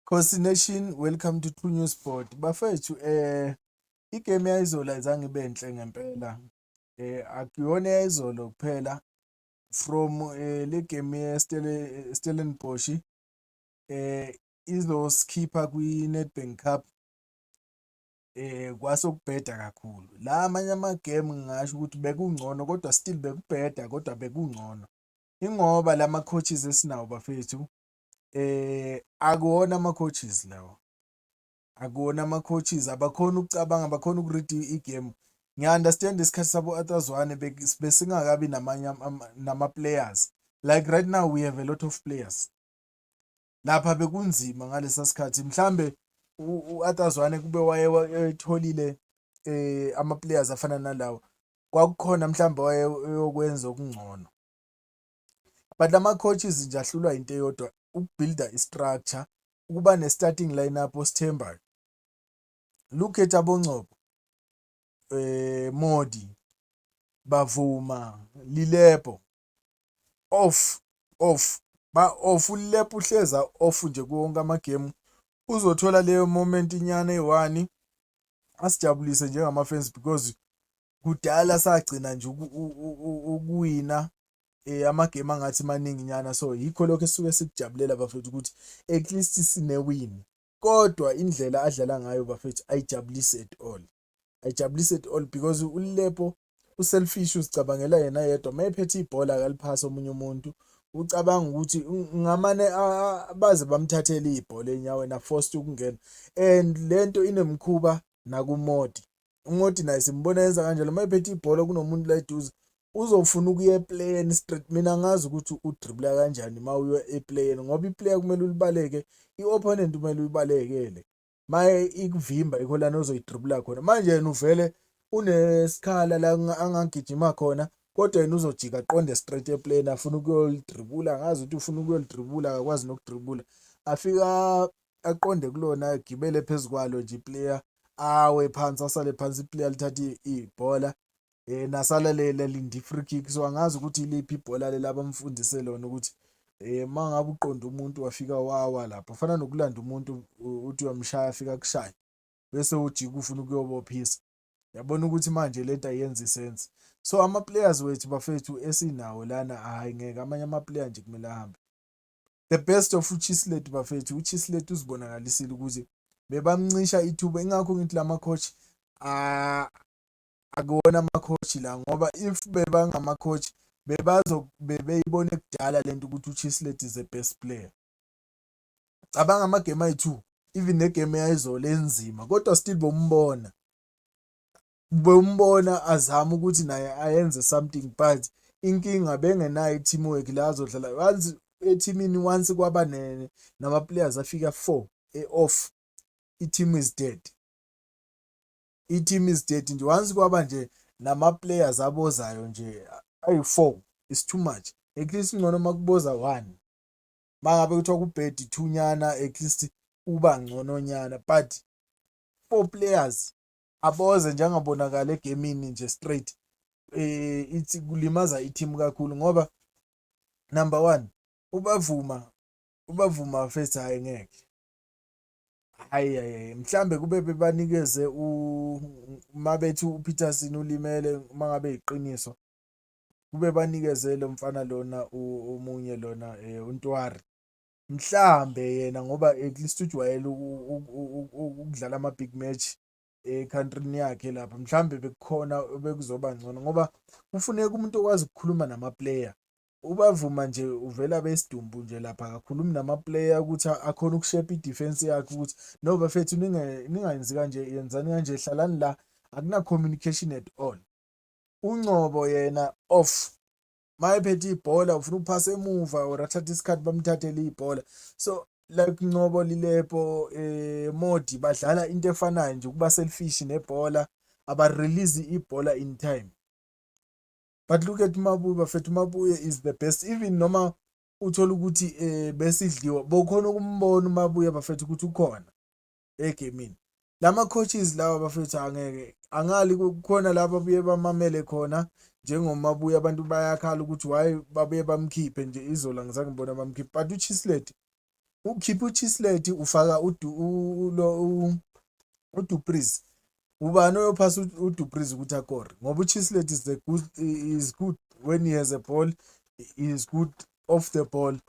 Khosi Nation, welcome to True News Sport. Bafethu igame yayizolo ayizange ibe enhle ngempela. Akuyona yayizolo kuphela from le game Stellenbosch izosikhipha kwi-Nedbank Cup kwasokubheda kakhulu. La amanye amagame ngingasho ukuthi bekungcono kodwa still bekubheda kodwa bekungcono. Ingoba lama coaches esinawo bafethu akuwona ama-coaches lawo. Akuwona ama-coaches abakhona ukucabanga abakhona ukurida igame. Ngiya-understand isikhathi sabo Atazwane besingakabi namanye nama-players. Like right now we have a lot of players. Lapha bekunzima ngalesa sikhathi mhlambe u-Atazwane kube wayetholile ama-players afana nalawo. Kwakukhona mhlambe wayeyokwenza okungcono. But lama-coaches nje ahlulwa into eyodwa ukubuilda i-structure, ukuba ne-starting lineup osithembayo. Look at Abongcobo, Modi, Bavuma, Lilepo, off. Off uLilepo uhleza off nje kuwonke amagame. Uzothola leyo moment inyana eyi-1 asijabulise njengama-fans because kudala sagcina nje ukuwina amagame angathi maningi nyana, so yikho lokho esuke sikujabulela bafethu ukuthi at least sine-win. Kodwa indlela adlala ngayo bafethu ayijabulisi at all. Ayijabulisi at all because uLilepo uselfish, uzicabangela yena yedwa. Mayephethe ibhola akaliphasa omunye umuntu ucabanga ukuthi ngamane baze bamthathele ibhola enyaweni forced ukungena. And lento inemkhuba nakuModi. uModi naye simbona yenza kanjalo. Mayephethe ibhola kunomuntu la eduze uzofuna ukuya eplayeni straight. Mina ngazi ukuthi udribula kanjani mawuyo eplayeni ngoba iplayer kumele ulibaleke, i-opponent kumele uyibalekele. Maye ikuvimba ikho lana ozoyidribula khona. Manje yena uvele unesikhala la angagijima khona kodwa yena uzojika aqonde straight eplayeni afuna ukuyolidribula. Ngazi ukuthi ufuna ukuyolidribula akakwazi nokudribula. Afika aqonde kulona agibele phezukwalo nje iplayer awe phansi asale phansi iplayer lithathe ibhola. Nasala lindi free kick. So angazi ukuthi iliphi ibhola lela abamfundise lona ukuthi mangabe uqonda umuntu wafika wawa lapho ufana nokulanda umuntu uthi uyamshaya afika kushaya bese ujika ufuna ukuyobophisa. Yabona ukuthi manje lento ayenzi sense. So ama-players wethu bafethu esinawo lana hayi ngeke amanye ama-player nje kumele ahambe. The best of uChislett bafethu, uChislett uzibonakalisile ukuthi bebamncisha ithuba. Ingakho ngithi lama-coach akuwona ama-coach la ngoba if bebangama-coach bebeyibone kudala lento ukuthi uChislett is the best player. Cabanga amagame ayi-2 even negame eyayizolo enzima kodwa still bombona azama ukuthi naye ayenze something, but inkinga bengenayo i-teamwork la azodlala. Once eteamini once kwaba nama-players afika 4 off, i-team is dead. I-team is dead nje once kwaba nje nama-players abozayo nje ayi-4 is too much. At least ngcono makuboza 1. Mangabe kuthiwa kubhedi 2 nyana at least uba ngcono nyana, but 4 players aboze njengabonakala egamini nje straight. Ithi kulimaza i-team kakhulu ngoba number 1 ubavuma first hayi ngeke. Hayi mhlambe kube bebanikeze mabethi uPeterson ulimele mangabe iqiniso kube banikeze lo mfana lona omunye lona uNtwari mhlambe yena ngoba at least ujwayele ukudlala ama big match countryni yakhe lapha. Mhlambe bekukhona bekuzoba ngcono ngoba kufuneka umuntu okwazi ukukhuluma nama-player. Ubavuma nje uvela besidumbu nje lapha akakhulumi nama-player ukuthi akhona ukushepa i-defense yakhe ukuthi no bafethu ningayenzi kanje, yenzani kanje, hlalani la. Akuna communication at all. uNgcobo yena off. Mayephethe ibhola ufuna ukuphasa emuva or athathe isikhathi bamthathele ibhola. So like Ngcobo, Lilepo, Modi badlala into efanayo nje ukuba selfish nebhola, aba-release ibhola in time. But look at Mabuye bafethu, Mabuye is the best. Even noma uthola ukuthi besidliwa bokhona ukumbona uMabuye bafethu ukuthi ukhona egamini. Lama-coaches lawa bafethu angeke angali kukhona laba babuye bamamele khona njengoMabuye. Abantu bayakhala ukuthi why babuye bamkhiphe nje izolo angizange ngibona bamkhiphe, but uChislett ukhipha uChislett ufaka uDupreez. Ubani oyophasa uDupreez ukuthi akore ngoba uChislett is good when he has a ball, he is good off the ball.